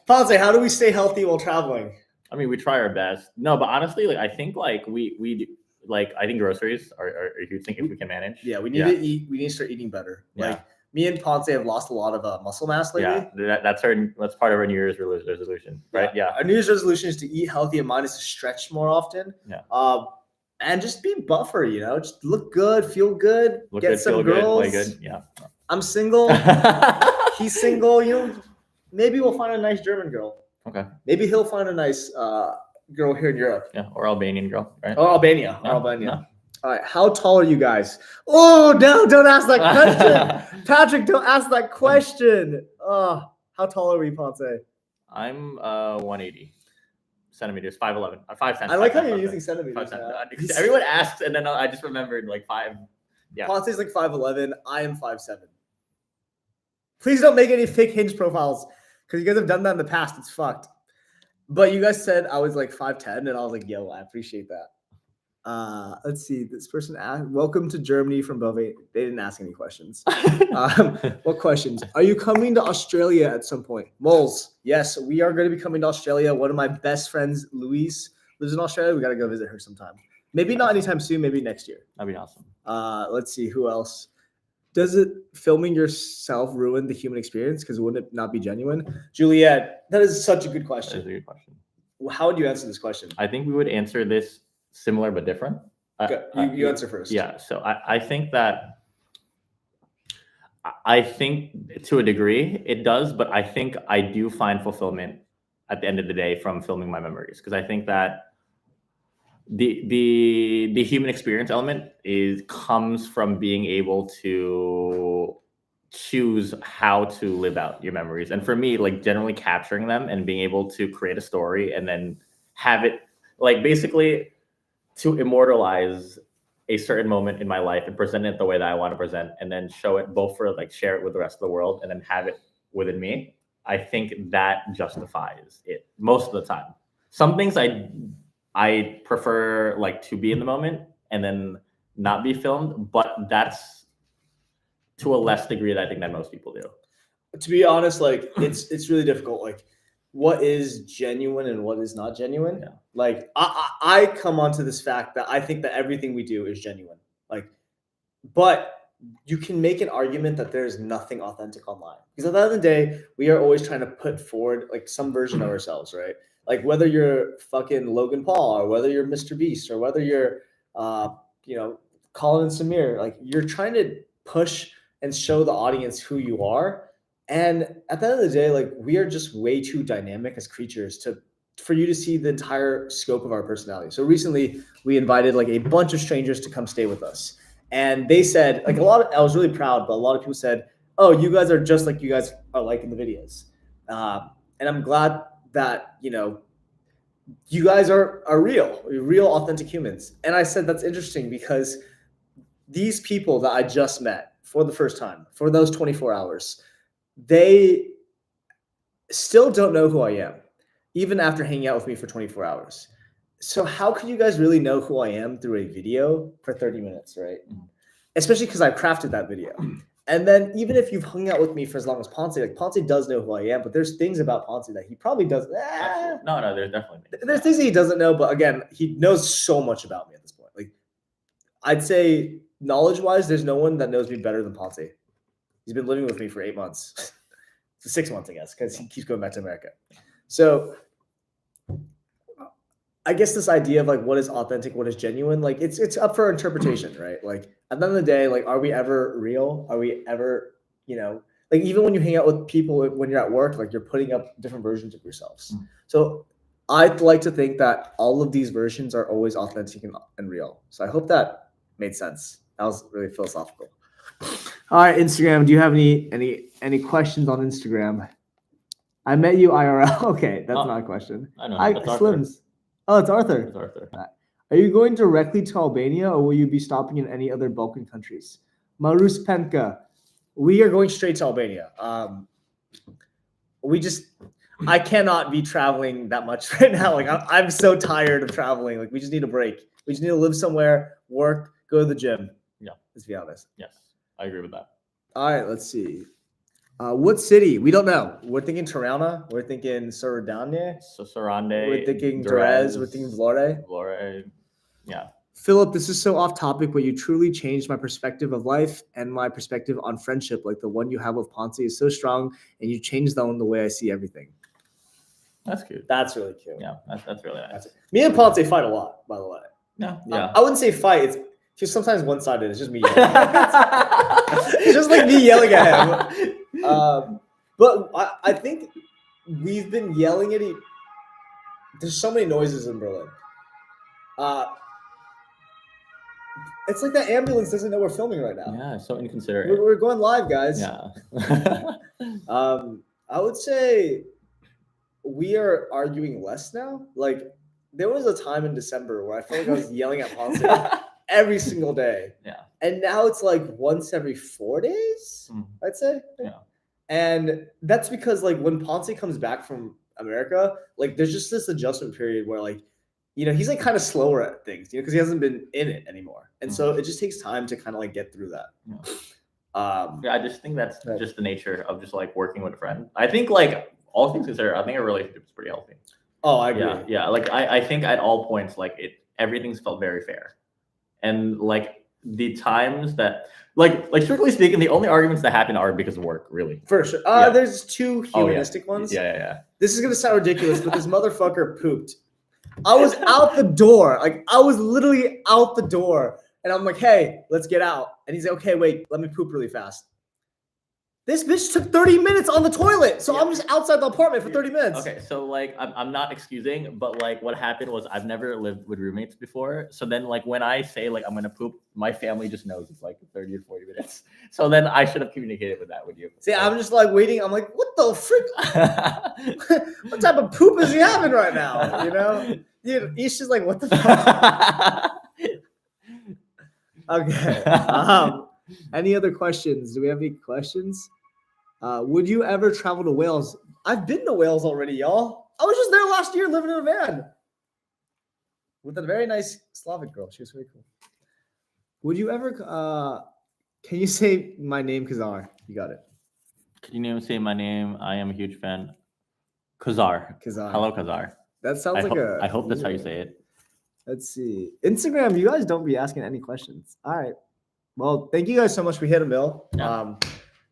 Ponce, how do we stay healthy while traveling? I mean, we try our best. No, but honestly, I think we do, I think groceries are a huge thing if we can manage. Yeah, we need to eat. We need to start eating better. Yeah. Me and Ponce have lost a lot of muscle mass lately. Yeah, that's part of our New Year's resolution, right? Yeah. Our New Year's resolution is to eat healthy, and mine is to stretch more often. Yeah. And just be buffer, just look good, feel good, get some girls. Play good. Yeah. I'm single. He's single. Maybe we'll find a nice German girl. Okay. Maybe he'll find a nice girl here in Europe. Yeah, or Albanian girl, right? Or Albania. No, Albania. No. All right. How tall are you guys? Oh, no, don't ask that question. Patrick, don't ask that question. How tall are we, Ponce? I'm 180 centimeters, 5'11", 5 centimeters. I like how you're using centimeters. Everyone asks, and then I just remembered 5. Yeah. Ponce's 5'11". I am 5'7". Please don't make any fake Hinge profiles because you guys have done that in the past. It's fucked. But you guys said I was 5'10", and I was like, yo, I appreciate that. Let's see. This person asked, welcome to Germany from Bove. They didn't ask any questions. What questions? Are you coming to Australia at some point? Moles, yes, we are going to be coming to Australia. One of my best friends, Louise, lives in Australia. We got to go visit her sometime. Maybe not anytime soon, maybe next year. That'd be awesome. Let's see. Who else? Does it filming yourself ruin the human experience? Because wouldn't it not be genuine? Juliet, that is such a good question. That is a good question. How would you answer this question? I think we would answer this similar but different. You answer first. Yeah. So I think to a degree it does, but I think I do find fulfillment at the end of the day from filming my memories, because I think that the human experience element comes from being able to choose how to live out your memories. And for me, generally capturing them and being able to create a story and then have it basically to immortalize a certain moment in my life and present it the way that I want to present, and then show it both for share it with the rest of the world and then have it within me. I think that justifies it most of the time. Some things I prefer to be in the moment and then not be filmed, but that's to a less degree that I think that most people do. To be honest, it's really difficult. What is genuine and what is not genuine? Yeah. I come onto this fact that I think that everything we do is genuine. But you can make an argument that there's nothing authentic online. Because at the end of the day, we are always trying to put forward like some version of ourselves, right? Like whether you're fucking Logan Paul or whether you're Mr. Beast or whether you're Colin and Samir, like you're trying to push and show the audience who you are. And at the end of the day, like we are just way too dynamic as creatures for you to see the entire scope of our personality. So recently we invited like a bunch of strangers to come stay with us. And they said, like I was really proud, but a lot of people said, oh, you guys are just like you guys are like in the videos. And I'm glad that, you guys are real, authentic humans. And I said, that's interesting because these people that I just met for the first time, for those 24 hours, they still don't know who I am, even after hanging out with me for 24 hours. So how can you guys really know who I am through a video for 30 minutes, right? Especially because I crafted that video. And then even if you've hung out with me for as long as Ponce, like Ponce does know who I am, but there's things about Ponce that he probably doesn't. No, there's definitely there's things that he doesn't know, but again, he knows so much about me at this point. Like I'd say knowledge-wise, there's no one that knows me better than Ponce. He's been living with me for 8 months. 6 months, I guess, because he keeps going back to America. So I guess this idea of like what is authentic, what is genuine, like it's up for interpretation, right? Like at the end of the day, like are we ever real? Are we ever, like even when you hang out with people when you're at work, like you're putting up different versions of yourselves. So I'd like to think that all of these versions are always authentic and real. So I hope that made sense. That was really philosophical. All right, Instagram. Do you have any questions on Instagram? I met you IRL. Okay, that's not a question. I know. Hi, That's Arthur. Slims. Oh, it's Arthur. It's Arthur. Are you going directly to Albania or will you be stopping in any other Balkan countries? Marus Penka. We are going straight to Albania. I cannot be traveling that much right now. Like I'm so tired of traveling. Like we just need a break. We just need to live somewhere, work, go to the gym. Yeah. Let's be honest. Yes, I agree with that. All right, let's see. What city? We don't know. We're thinking Tirana. We're thinking Saradane. So Sarande. We're thinking Durez. We're thinking Vlore. Vlore. Yeah. Philip, this is so off topic, but you truly changed my perspective of life and my perspective on friendship. Like the one you have with Ponce is so strong, and you changed the way I see everything. That's cute. That's really cute. Yeah, that's really nice. Me and Ponce fight a lot, by the way. Yeah. I wouldn't say fight. It's just sometimes one-sided. It's just me yelling. It's just like me yelling at him. But I think we've been yelling at each. There's so many noises in Berlin. It's like that ambulance doesn't know we're filming right now. Yeah, so inconsiderate. We're going live, guys. Yeah. I would say we are arguing less now. Like there was a time in December where I felt like I was yelling at Ponce every single day. Yeah. And now it's like once every 4 days, I'd say. Yeah. And that's because like when Ponce comes back from America, like there's just this adjustment period where like, he's like kind of slower at things, because he hasn't been in it anymore. And so it just takes time to kind of like get through that. Yeah. I just think that's just the nature of just like working with a friend. I think like all things considered, I think a relationship is pretty healthy. Oh, I agree. Yeah. Like I think at all points, like everything's felt very fair. And like the times that like strictly speaking, the only arguments that happen are because of work, really. For sure. There's two humanistic ones. Yeah. This is gonna sound ridiculous, but this motherfucker pooped. I was out the door. Like I was literally out the door. And I'm like, hey, let's get out. And he's like, okay, wait, let me poop really fast. This bitch took 30 minutes on the toilet. So I'm just outside the apartment for 30 minutes. Okay, so like I'm not excusing, but like what happened was I've never lived with roommates before. So then like when I say like I'm gonna poop, my family just knows it's like 30 or 40 minutes. So then I should have communicated with you. See, I'm just like waiting. I'm like, what the frick? What type of poop is he having right now? Dude, he's just like, what the fuck? Okay. Any other questions? Do we have any questions? Would you ever travel to Wales? I've been to Wales already, y'all. I was just there last year living in a van with a very nice Slavic girl. She was really cool. Would you ever, can you say my name, Kazar? You got it. Can you say my name? I am a huge fan. Kazar. Hello, Kazar. That sounds I hope that's how you say it. Let's see. Instagram, you guys don't be asking any questions. All right. Well, thank you guys so much. We hit a mill. Yeah.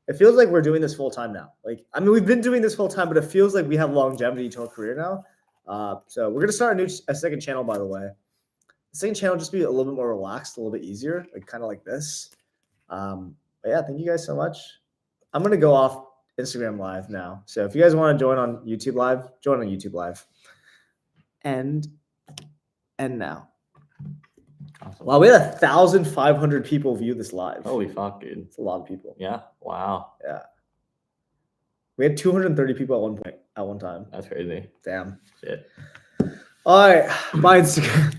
It feels like we're doing this full time now. Like, I mean, we've been doing this full time, but it feels like we have longevity to our career now. So we're gonna start a second channel, by the way. The second channel just be a little bit more relaxed, a little bit easier, like kind of like this. But yeah, thank you guys so much. I'm gonna go off Instagram Live now. So if you guys want to join on YouTube Live, join on YouTube Live. And now. Awesome. Wow, we had 1,500 people view this live. Holy fuck, dude. It's a lot of people. Yeah. Wow. Yeah. We had 230 people at one time. That's crazy. Damn. Shit. All right. My Instagram.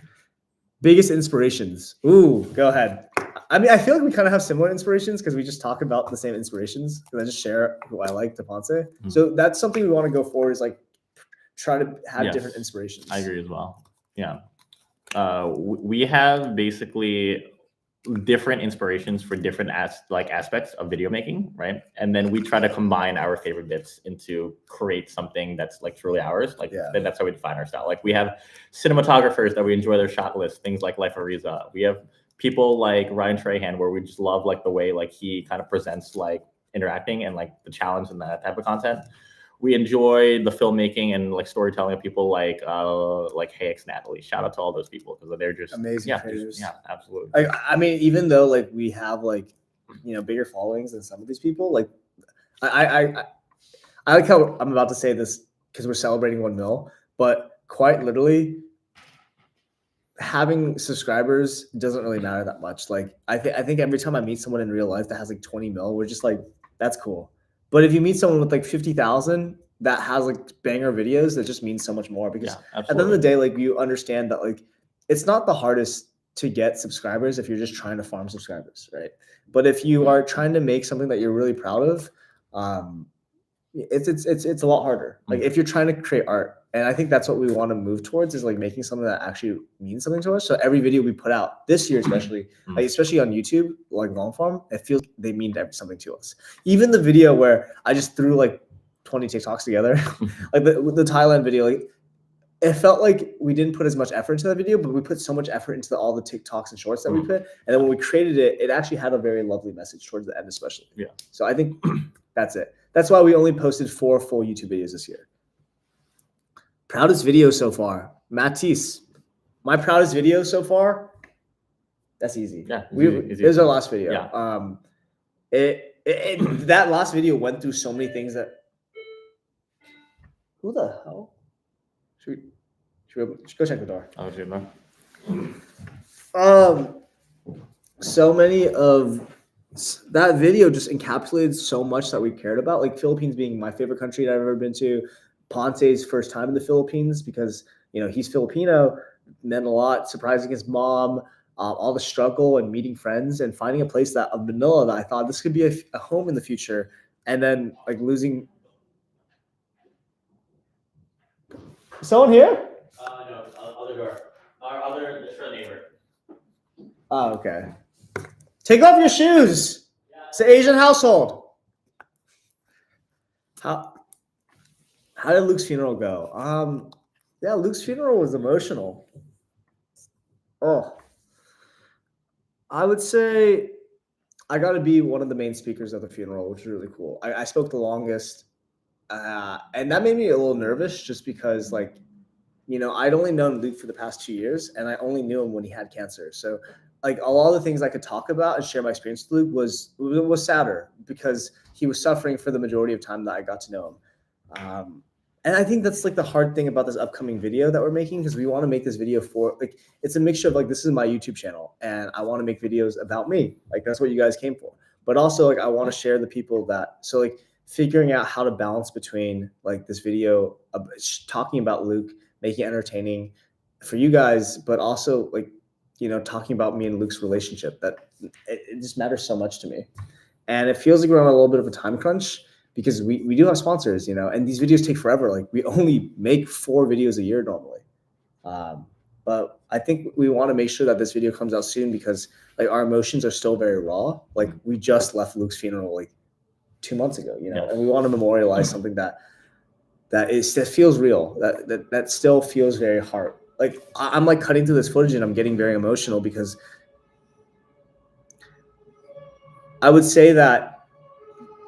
Biggest inspirations. Ooh, go ahead. I mean, I feel like we kind of have similar inspirations because we just talk about the same inspirations and I just share who I like to Ponce. Mm-hmm. So that's something we want to go forward is like try to have Yes, different inspirations. I agree as well. Yeah. We have basically different inspirations for different aspects of video making, right? And then we try to combine our favorite bits into create something that's like truly ours. Like that's how we define our style. Like we have cinematographers that we enjoy their shot list, things like Life of Riza. We have people like Ryan Trahan, where we just love like the way like he kind of presents like interacting and like the challenge and that type of content. We enjoy the filmmaking and like storytelling of people like HeyX Natalie. Shout out to all those people because they're just amazing creators. Yeah, absolutely. Like, I mean, even though like we have like bigger followings than some of these people, like I like how I'm about to say this because we're celebrating 1 mil, but quite literally having subscribers doesn't really matter that much. Like I think every time I meet someone in real life that has like 20 mil, we're just like, that's cool. But if you meet someone with like 50,000 that has like banger videos, that just means so much more because at the end of the day, like you understand that like it's not the hardest to get subscribers if you're just trying to farm subscribers, right? But if you are trying to make something that you're really proud of, it's a lot harder. Like if you're trying to create art, and I think that's what we want to move towards is like making something that actually means something to us. So every video we put out this year, especially on YouTube, like long form, it feels they mean something to us. Even the video where I just threw like 20 TikToks together, like the Thailand video, like it felt like we didn't put as much effort into that video, but we put so much effort into all the TikToks and shorts that we put. And then when we created it, it actually had a very lovely message towards the end, especially. Yeah. So I think that's it. That's why we only posted 4 full YouTube videos this year. Proudest video so far, Matisse. My proudest video so far. That's easy. Yeah, this is our last video. Yeah. That last video went through so many things that. Who the hell? Should we go check the door? Oh, good. So many of that video just encapsulated so much that we cared about. Like Philippines being my favorite country that I've ever been to. Ponce's first time in the Philippines because he's Filipino, meant a lot. Surprising his mom, all the struggle and meeting friends and finding a place of Manila that I thought this could be a home in the future, and then like losing. Someone here? No, other door. Our other neighbor. Oh, okay. Take off your shoes. It's an Asian household. How did Luke's funeral go? Yeah, Luke's funeral was emotional. Oh, I would say I got to be one of the main speakers of the funeral, which is really cool. I spoke the longest, and that made me a little nervous just because, like, I'd only known Luke for the past 2 years, and I only knew him when he had cancer. So, like, a lot of the things I could talk about and share my experience with Luke was sadder because he was suffering for the majority of time that I got to know him. And I think that's like the hard thing about this upcoming video that we're making because we want to make this video for like it's a mixture of like this is my YouTube channel and I want to make videos about me. Like that's what you guys came for. But also like I want to share the people like figuring out how to balance between like this video talking about Luke, making it entertaining for you guys, but also like talking about me and Luke's relationship that it just matters so much to me. And it feels like we're on a little bit of a time crunch. Because we do have sponsors, and these videos take forever. Like we only make 4 videos a year normally. But I think we want to make sure that this video comes out soon because like our emotions are still very raw. Like we just left Luke's funeral like 2 months ago, and we want to memorialize something that feels real, that still feels very hard. Like I'm like cutting through this footage and I'm getting very emotional because I would say that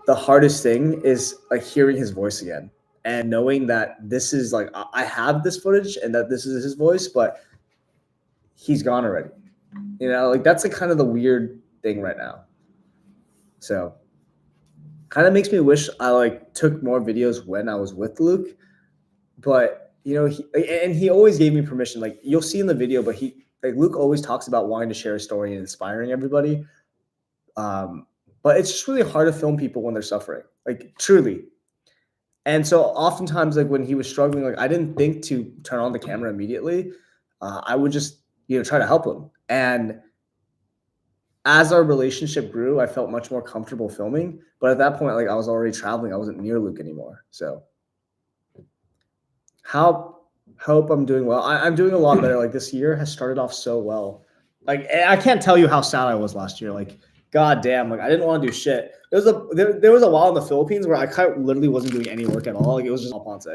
the hardest thing is like hearing his voice again and knowing that this is like I have this footage and that this is his voice, but he's gone already. You know, like that's like kind of the weird thing right now. So kind of makes me wish I like took more videos when I was with Luke, but you know, he always gave me permission. Like you'll see in the video, but Luke always talks about wanting to share a story and inspiring everybody. But it's just really hard to film people when they're suffering, like truly. And so oftentimes, like when he was struggling, like I didn't think to turn on the camera immediately. I would just, you know, try to help him. And as our relationship grew, I felt much more comfortable filming. But at that point, like I was already traveling. I wasn't near Luke anymore. So hope I'm doing well. I'm doing a lot better. Like this year has started off so well. Like I can't tell you how sad I was last year. Like God damn, like I didn't want to do shit. There was a while in the Philippines where I kind of literally wasn't doing any work at all. Like it was just all Ponce.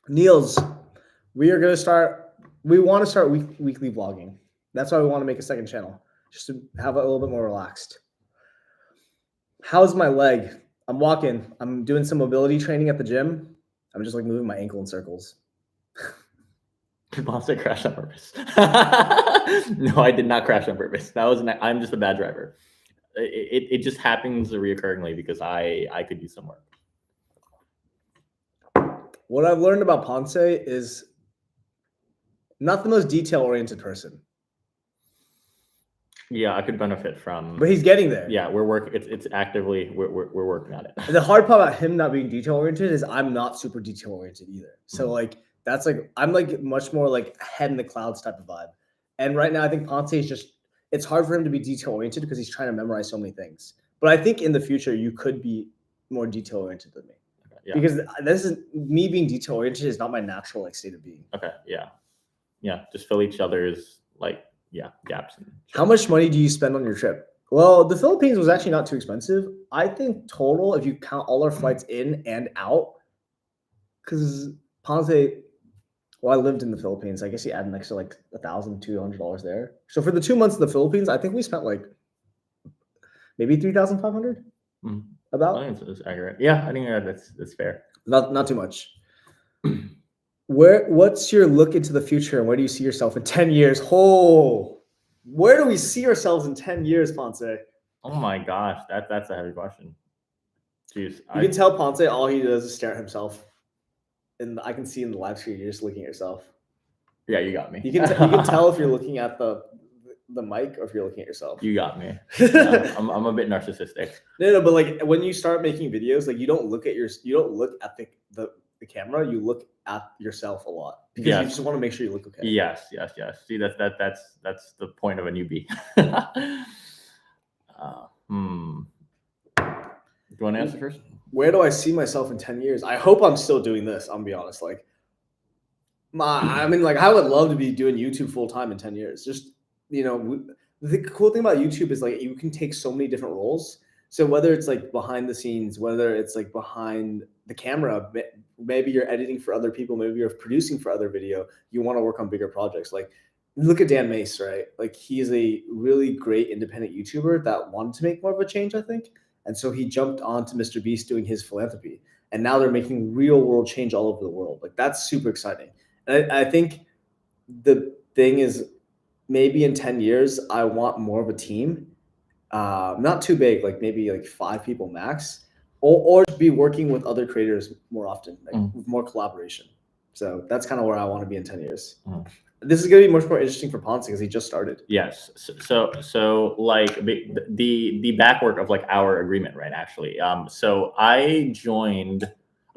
Niels, we want to start weekly vlogging. That's why we want to make a second channel, just to have it a little bit more relaxed. How's my leg? I'm walking. I'm doing some mobility training at the gym. I'm just like moving my ankle in circles. Ponce crashed on purpose. No, I did not crash on purpose. I'm just a bad driver. It just happens reoccurringly because I could use some work. What I've learned about Ponce is not the most detail-oriented person. Yeah, I could benefit from. But he's getting there. Yeah, we're working. It's actively we're working on it. The hard part about him not being detail-oriented is I'm not super detail-oriented either. So like that's like I'm like much more like head in the clouds type of vibe. And right now I think Ponce is just it's hard for him to be detail-oriented because he's trying to memorize so many things. But I think in the future you could be more detail-oriented than me. Yeah. Because this is me being detail-oriented is not my natural like state of being. Okay. Yeah. Just fill each other's like gaps. How much money do you spend on your trip? Well, the Philippines was actually not too expensive. I think total, if you count all our flights in and out, because Ponce, well, I lived in the Philippines. I guess you add an extra like $1,200 there. So for the 2 months in the Philippines, I think we spent like maybe $3,500. About. I think it's accurate. Yeah, I think that's fair. Not too much. What's your look into the future and where do you see yourself in 10 years? Where do we see ourselves in 10 years, Ponce? Oh my gosh, that's a heavy question. Jeez. You can tell Ponce all he does is stare at himself. And I can see in the live stream you're just looking at yourself. Yeah, you got me. You can tell if you're looking at the mic or if you're looking at yourself. You got me. Yeah, I'm a bit narcissistic. No, but like when you start making videos, like you don't look at the camera, you look at yourself a lot because you just want to make sure you look okay. Yes. See, that's the point of a newbie. Do you want to answer first? Where do I see myself in 10 years? I hope I'm still doing this. I'm gonna be honest. Like, I mean, like I would love to be doing YouTube full time in 10 years. Just, you know, the cool thing about YouTube is like you can take so many different roles. So whether it's like behind the scenes, whether it's like behind the camera, maybe you're editing for other people, maybe you're producing for other video, you want to work on bigger projects. Like look at Dan Mace, right? Like he is a really great independent YouTuber that wanted to make more of a change, I think. And so he jumped onto Mr. Beast doing his philanthropy. And now they're making real world change all over the world. Like that's super exciting. And I think the thing is maybe in 10 years, I want more of a team. Not too big, like maybe like 5 people max, or be working with other creators more often, like with more collaboration. So that's kind of where I want to be in 10 years. This is going to be much more interesting for Ponce because he just started. Yes. So like the backwork of like our agreement, right? Actually, so I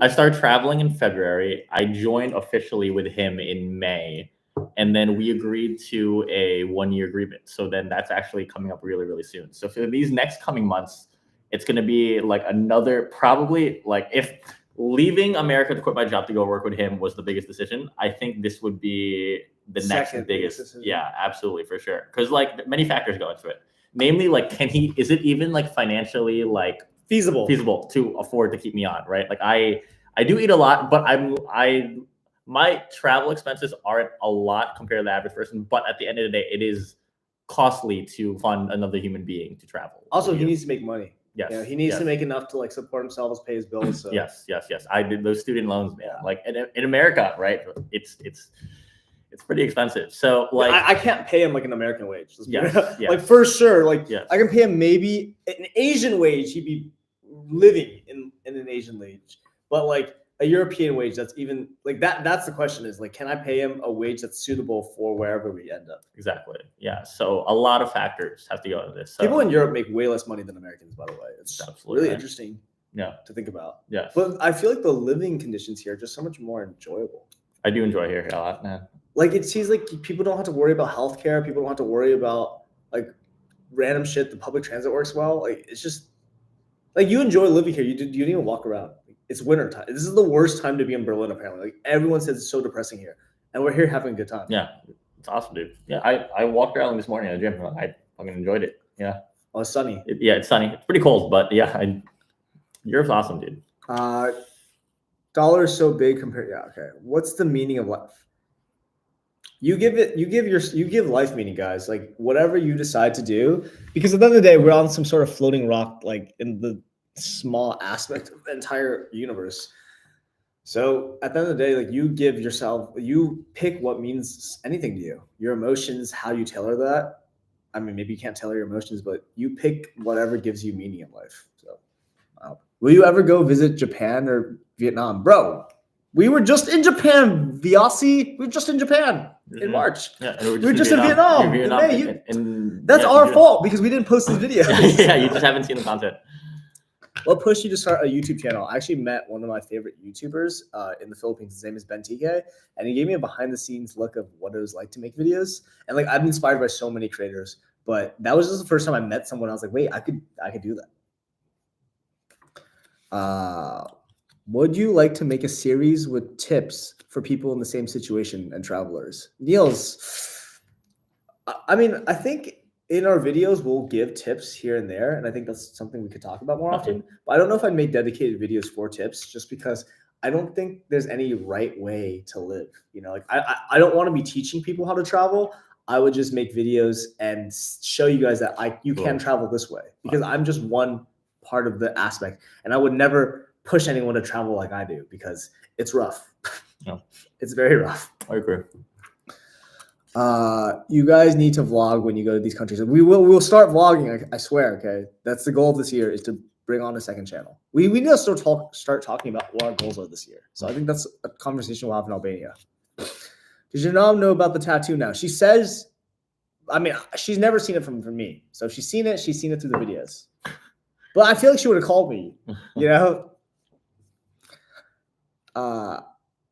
started traveling in February. I joined officially with him in May. And then we agreed to a 1-year agreement. So then that's actually coming up really, really soon. So for these next coming months, it's going to be like another, probably like if leaving America to quit my job to go work with him was the biggest decision, I think this would be the next biggest decision. Yeah, absolutely, for sure. Because like many factors go into it. Namely, like, is it even like financially like feasible to afford to keep me on, right? Like I do eat a lot, but my travel expenses aren't a lot compared to the average person, but at the end of the day, it is costly to fund another human being to travel. Also, with he you. needs to make money. Yes. You know, he needs yes. to make enough to like support himself, pay his bills. So. Yes. I did those student loans, man. Yeah. Like in America, right? It's pretty expensive. So like I can't pay him like an American wage. Let's be Yes, real. yes. Like for sure. Like Yes. I can pay him maybe an Asian wage. He'd be living in an Asian wage. But like a European wage, that's even like that. That's the question is like, can I pay him a wage that's suitable for wherever we end up? exactly. Yeah. So a lot of factors have to go into this. So, People in Europe make way less money than Americans, by the way. It's Absolutely really right. interesting yeah. to think about. Yes. But I feel like the living conditions here are just so much more enjoyable. I do enjoy here a lot, man. Like it seems like people don't have to worry about healthcare. People don't have to worry about like random shit. The public transit works well. Like it's just like you enjoy living here. You didn't even walk around. It's winter time. This is the worst time to be in Berlin. Apparently, like everyone says it's so depressing here, and we're here having a good time. Yeah. It's awesome, dude. Yeah. I walked around this morning at the gym. I fucking enjoyed it. Yeah. Oh, it's sunny. It's sunny. It's pretty cold, but yeah, Europe's awesome, dude. Dollar is so big compared. Yeah. Okay. What's the meaning of life? You give life meaning, guys. Like whatever you decide to do, because at the end of the day, we're on some sort of floating rock, like in the small aspect of the entire universe. So at the end of the day, like you pick what means anything to you. Your emotions, how you tailor that. I mean, maybe you can't tailor your emotions, but you pick whatever gives you meaning in life. So, will you ever go visit Japan or Vietnam, bro? We were just in Japan, Vyasi. We were just in Japan in March. Yeah, We were just in Vietnam. You're in Vietnam May. That's our fault because we didn't post this video. Yeah, you just haven't seen the content. What pushed you to start a YouTube channel? I actually met one of my favorite YouTubers in the Philippines. His name is Ben TK, and he gave me a behind-the-scenes look of what it was like to make videos. And like I've been inspired by so many creators, but that was just the first time I met someone. I was like, wait, I could do that. Would you like to make a series with tips for people in the same situation and travelers? Niels, I mean, I think in our videos we'll give tips here and there, and I think that's something we could talk about more often. But I don't know if I'd make dedicated videos for tips, just because I don't think there's any right way to live. You know, like I don't want to be teaching people how to travel. I would just make videos and show you guys that you can travel this way, because I'm just one part of the aspect, and I would never push anyone to travel like I do, because it's rough. Yeah. It's very rough. I agree. You guys need to vlog when you go to these countries. We'll start vlogging. I swear. Okay, that's the goal of this year, is to bring on a second channel. We need to start talking about what our goals are this year. So I think that's a conversation we'll have in Albania. Does your mom know about the tattoo now? She says, I mean, she's never seen it from me. So if she's seen it through the videos. But I feel like she would have called me, you know?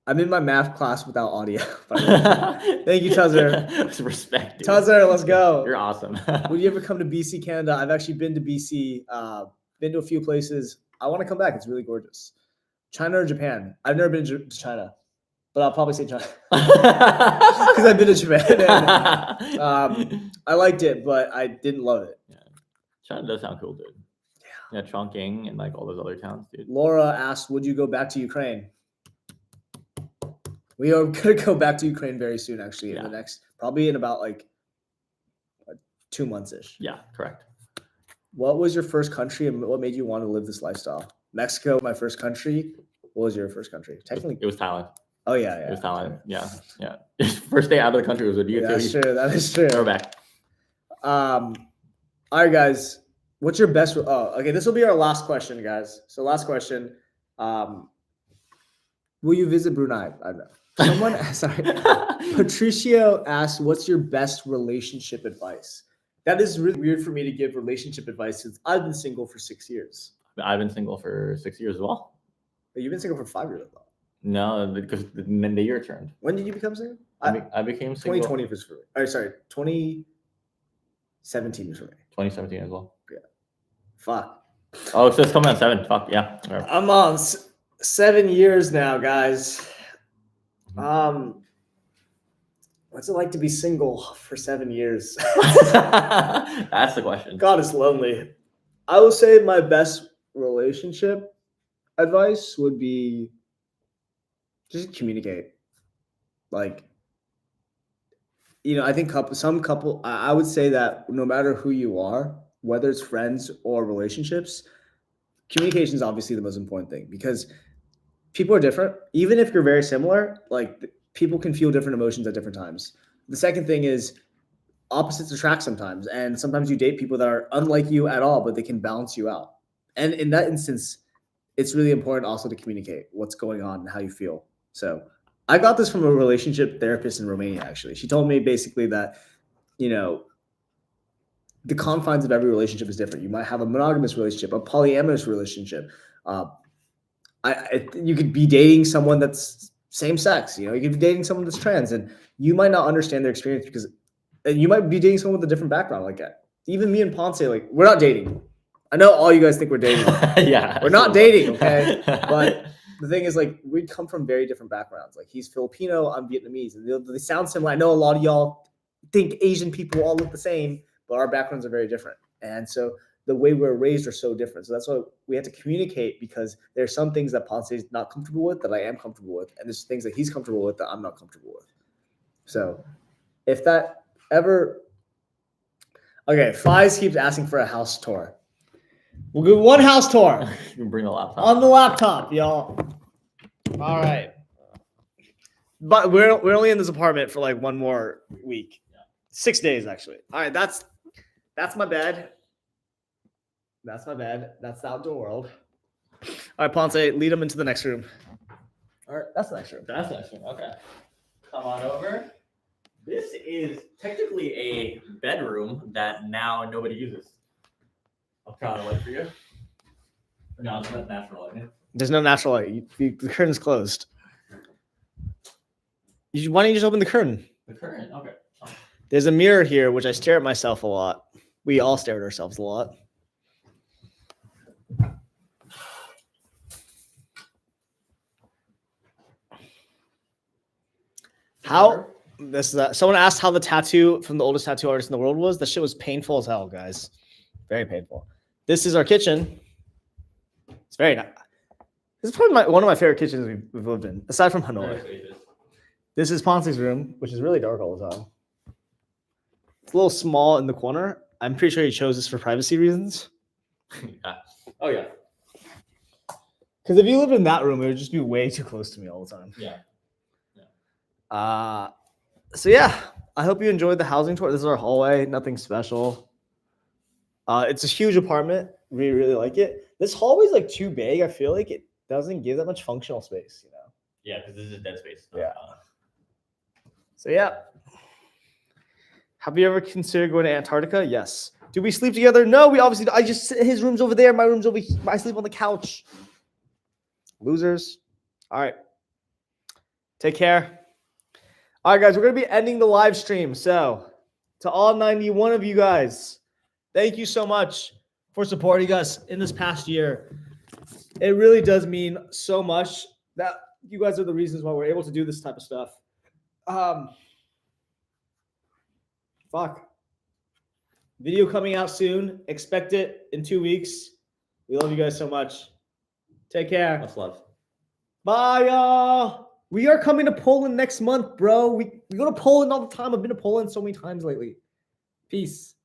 I'm in my math class without audio. Thank you, Tuzzer. Respect, dude. Tuzzer, let's go. You're awesome. Would you ever come to BC, Canada? I've actually been to BC, been to a few places. I want to come back. It's really gorgeous. China or Japan? I've never been to China, but I'll probably say China because I've been to Japan. And, I liked it, but I didn't love it. Yeah. China does sound cool, dude. Yeah, Chongqing and like all those other towns, dude. Laura asked, would you go back to Ukraine? We are going to go back to Ukraine very soon, actually, in the next, probably in about like 2 months-ish. Yeah, correct. What was your first country and what made you want to live this lifestyle? Mexico, my first country. What was your first country? Technically, it was Thailand. Oh, yeah. It was Thailand. Yeah. First day out of the country was with you. Yeah, that's true. That is true. We're back. All right, guys. What's your best? Oh, okay. This will be our last question, guys. So, last question. Will you visit Brunei? I don't know. Sorry. Patricio asked, what's your best relationship advice? That is really weird for me to give relationship advice since I've been single for 6 years. I've been single for 6 years as well. But you've been single for 5 years, though. No, because then the year turned. When did you become single? I became single. 2020 was for me. Oh, sorry. 2017 was for me. 2017 as well. Yeah. Fuck. Oh, so it's coming on 7. Fuck, yeah. Right. I'm on 7 years now, guys. What's it like to be single for 7 years? That's the question. God, it's lonely. I would say my best relationship advice would be just communicate. Like, I think I would say that no matter who you are, whether it's friends or relationships, communication is obviously the most important thing because people are different. Even if you're very similar, like people can feel different emotions at different times. The second thing is opposites attract sometimes, and sometimes you date people that are unlike you at all, but they can balance you out. And in that instance, it's really important also to communicate what's going on and how you feel. So I got this from a relationship therapist in Romania, actually. She told me basically that, the confines of every relationship is different. You might have a monogamous relationship, a polyamorous relationship. You could be dating someone that's same sex. You could be dating someone that's trans, and you might not understand their experience because you might be dating someone with a different background. Like even me and Ponce, like we're not dating. I know all you guys think we're dating. Yeah, we're not dating, okay? But the thing is, like, we come from very different backgrounds. Like he's Filipino, I'm Vietnamese, and they sound similar. I know a lot of y'all think Asian people all look the same, but our backgrounds are very different, and so the way we're raised are so different. So that's why we have to communicate, because there's some things that Ponce is not comfortable with that I am comfortable with, and there's things that he's comfortable with that I'm not comfortable with. So if that ever, okay, Fies keeps asking for a house tour. We'll do one house tour. You can bring the laptop. On the laptop, y'all. All right. But we're only in this apartment for like one more week. Yeah. 6 days, actually. All right, that's my bed. That's my bed. That's the outdoor world. All right, Ponce, lead them into the next room. All right, that's the next room. That's the next room. Okay. Come on over. This is technically a bedroom that now nobody uses. I'll try to light for you. No, it's not natural lighting. There's no natural light. The curtain's closed. Why don't you just open the curtain? The curtain? Okay. Oh. There's a mirror here, which I stare at myself a lot. We all stare at ourselves a lot. Someone asked how the tattoo from the oldest tattoo artist in the world was. That shit was painful as hell, guys. Very painful. This is our kitchen. It's very nice. This is probably one of my favorite kitchens we've lived in, aside from Hanoi. This is Ponce's room, which is really dark all the time. It's a little small in the corner. I'm pretty sure he chose this for privacy reasons. Yeah. Oh, yeah. Because if you lived in that room, it would just be way too close to me all the time. Yeah. So yeah, I hope you enjoyed the housing tour. This is our hallway. Nothing special. It's a huge apartment. We really like it. This hallway is like too big. I feel like it doesn't give that much functional space, Yeah, because this is dead space. Yeah. So yeah. Have you ever considered going to Antarctica? Yes. Do we sleep together? No, his room's over there. My room's over here. I sleep on the couch. Losers. All right. Take care. All right, guys, we're going to be ending the live stream. So to all 91 of you guys, thank you so much for supporting us in this past year. It really does mean so much that you guys are the reasons why we're able to do this type of stuff. Video coming out soon. Expect it in 2 weeks. We love you guys so much. Take care. Much love. Bye, y'all. We are coming to Poland next month, bro. We go to Poland all the time. I've been to Poland so many times lately. Peace.